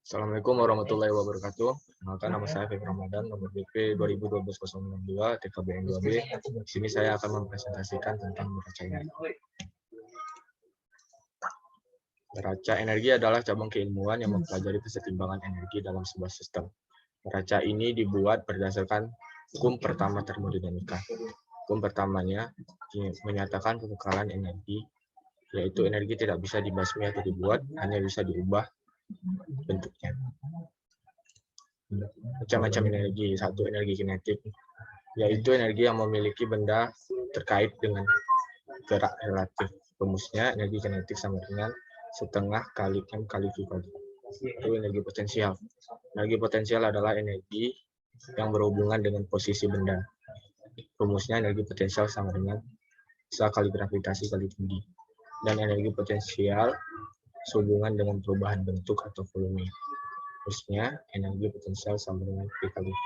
Assalamualaikum warahmatullahi wabarakatuh. Kenalkan, nama saya Febri Ramadan, nomor BP 2012-062, TKBN 2B. Di sini saya akan mempresentasikan tentang neraca energi. Neraca energi adalah cabang keilmuan yang mempelajari kesetimbangan energi dalam sebuah sistem. Neraca ini dibuat berdasarkan hukum pertama termodinamika. Hukum pertamanya menyatakan kekekalan energi, yaitu energi tidak bisa dibasmi atau dibuat, hanya bisa diubah bentuknya. Macam-macam energi. Satu, energi kinetik, yaitu energi yang memiliki benda terkait dengan gerak relatif. Rumusnya, energi kinetik sama dengan setengah kali M kali V kuadrat. Itu energi potensial. Energi potensial adalah energi yang berhubungan dengan posisi benda. Rumusnya, energi potensial sama dengan massa kali gravitasi kali tinggi. Dan energi potensial sehubungan dengan perubahan bentuk atau volume. Terusnya, energi potensial sama dengan P kali V.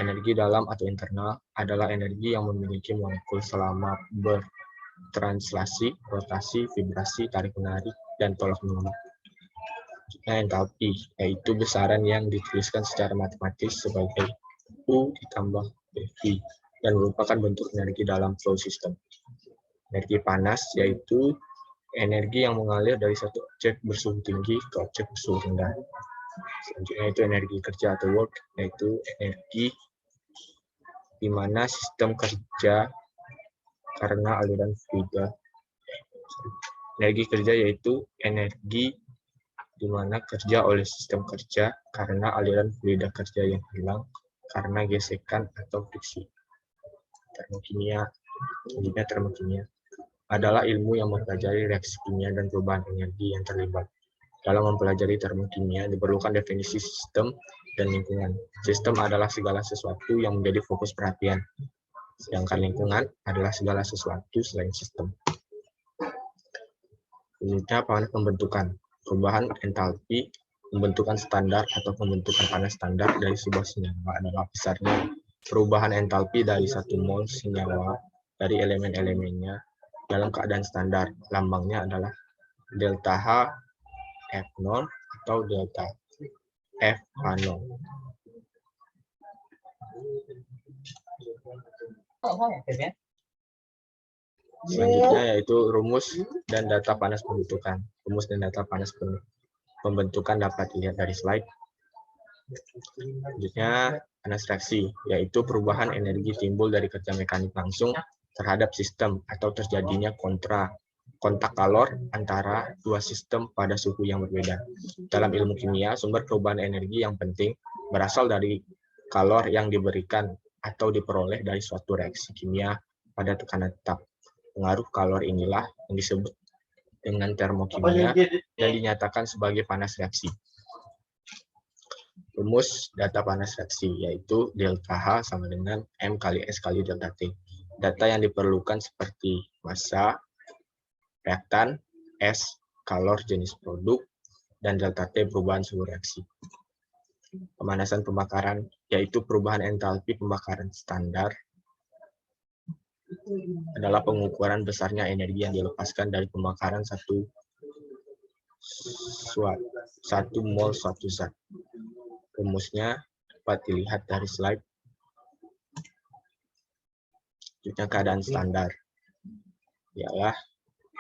Energi dalam atau internal adalah energi yang memiliki molekul selama bertranslasi, rotasi, vibrasi, tarik-menarik, dan tolak-menolong. Entalpi, yaitu besaran yang dituliskan secara matematis sebagai U ditambah PV, dan merupakan bentuk energi dalam flow system. Energi panas, yaitu energi yang mengalir dari satu objek bersuhu tinggi ke objek bersuhu rendah. Selanjutnya itu energi kerja atau work, yaitu energi di mana sistem kerja karena aliran fluida. Energi kerja yaitu energi di mana kerja oleh sistem kerja karena aliran fluida kerja yang hilang karena gesekan atau friksi. Termokimia, selanjutnya termokimia adalah ilmu yang mempelajari reaksi kimia dan perubahan energi yang terlibat. Dalam mempelajari termokimia, diperlukan definisi sistem dan lingkungan. Sistem adalah segala sesuatu yang menjadi fokus perhatian, sedangkan lingkungan adalah segala sesuatu selain sistem. Selanjutnya, panas pembentukan. Perubahan entalpi pembentukan standar atau pembentukan panas standar dari sebuah senyawa adalah besarnya perubahan entalpi dari 1 mol senyawa dari elemen-elemennya dalam keadaan standar. Lambangnya adalah delta H F0 atau delta F0. Selanjutnya yaitu rumus dan data panas pembentukan. Rumus dan data panas pembentukan dapat dilihat dari slide. Selanjutnya panas reaksi, yaitu perubahan energi timbul dari kerja mekanik langsung terhadap sistem atau terjadinya kontak kalor antara dua sistem pada suhu yang berbeda. Dalam ilmu kimia, sumber perubahan energi yang penting berasal dari kalor yang diberikan atau diperoleh dari suatu reaksi kimia pada tekanan tetap. Pengaruh kalor inilah yang disebut dengan termokimia dan dinyatakan sebagai panas reaksi. Rumus data panas reaksi, yaitu delta H sama dengan M kali S kali delta T. Data yang diperlukan seperti massa, reaktan, S, kalor jenis produk, dan delta T perubahan suhu reaksi. Pemanasan pembakaran, yaitu perubahan entalpi pembakaran standar, adalah pengukuran besarnya energi yang dilepaskan dari pembakaran satu mol suatu zat. Rumusnya dapat dilihat dari slide. Selanjutnya keadaan standar, ialah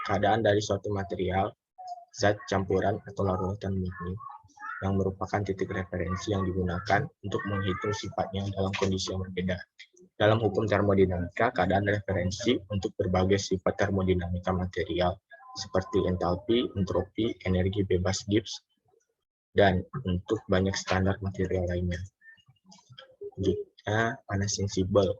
keadaan dari suatu material, zat campuran atau larutan murni yang merupakan titik referensi yang digunakan untuk menghitung sifatnya dalam kondisi yang berbeda. Dalam hukum termodinamika, keadaan referensi untuk berbagai sifat termodinamika material seperti entalpi, entropi, energi bebas Gibbs, dan untuk banyak standar material lainnya. Selanjutnya, panas sensibel.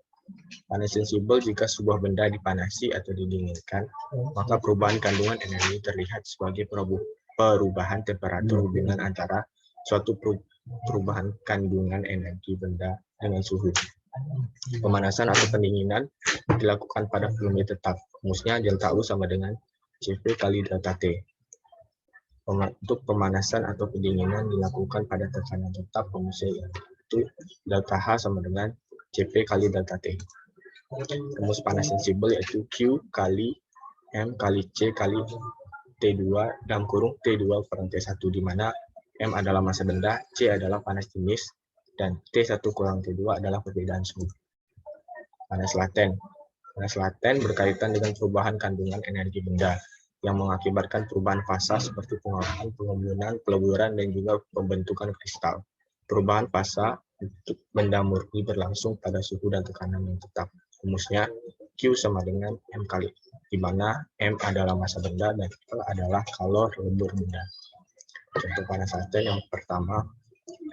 Panas sensibel jika sebuah benda dipanasi atau didinginkan, maka perubahan kandungan energi terlihat sebagai perubahan temperatur hubungan antara suatu perubahan kandungan energi benda dengan suhu. Pemanasan atau pendinginan dilakukan pada volume tetap. Rumusnya delta U sama dengan CV kali delta T. Untuk pemanasan atau pendinginan dilakukan pada tekanan tetap, rumusnya yaitu delta H sama dengan CV kali delta T. Rumus panas sensibel yaitu Q kali M kali C kali T2 dalam kurung T2 kurang T1, di mana M adalah massa benda, C adalah panas jenis, dan T1 kurang T2 adalah perbedaan suhu. Panas laten. Panas laten berkaitan dengan perubahan kandungan energi benda yang mengakibatkan perubahan fasa seperti penguapan, pengembunan, peleburan, dan juga pembentukan kristal. Perubahan fasa untuk benda murni berlangsung pada suhu dan tekanan yang tetap. Rumusnya Q sama dengan M kali, di mana M adalah massa benda dan L adalah kalor lebur benda. Contoh panas laten yang pertama,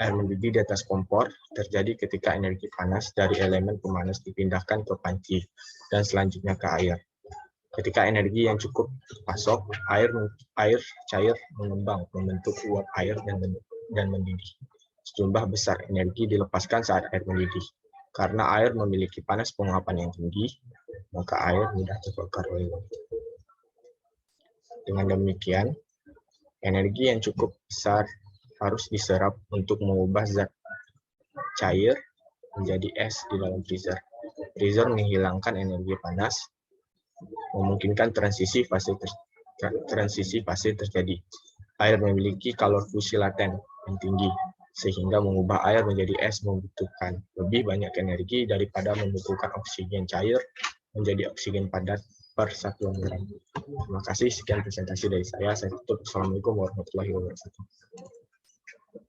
air mendidih di atas kompor terjadi ketika energi panas dari elemen pemanas dipindahkan ke panci dan selanjutnya ke air. Ketika energi yang cukup masuk, air cair mengembang, membentuk uap air dan mendidih. Sejumlah besar energi dilepaskan saat air mendidih. Karena air memiliki panas penguapan yang tinggi, maka air mudah terbakar oleh uap. Dengan demikian, energi yang cukup besar harus diserap untuk mengubah zat cair menjadi es di dalam freezer. Freezer menghilangkan energi panas, memungkinkan transisi fase terjadi. Air memiliki kalor fusi laten yang tinggi, sehingga mengubah air menjadi es membutuhkan lebih banyak energi daripada membutuhkan oksigen cair menjadi oksigen padat per satuan gram. Terima kasih, sekian presentasi dari saya. Saya tutup. Assalamualaikum warahmatullahi wabarakatuh.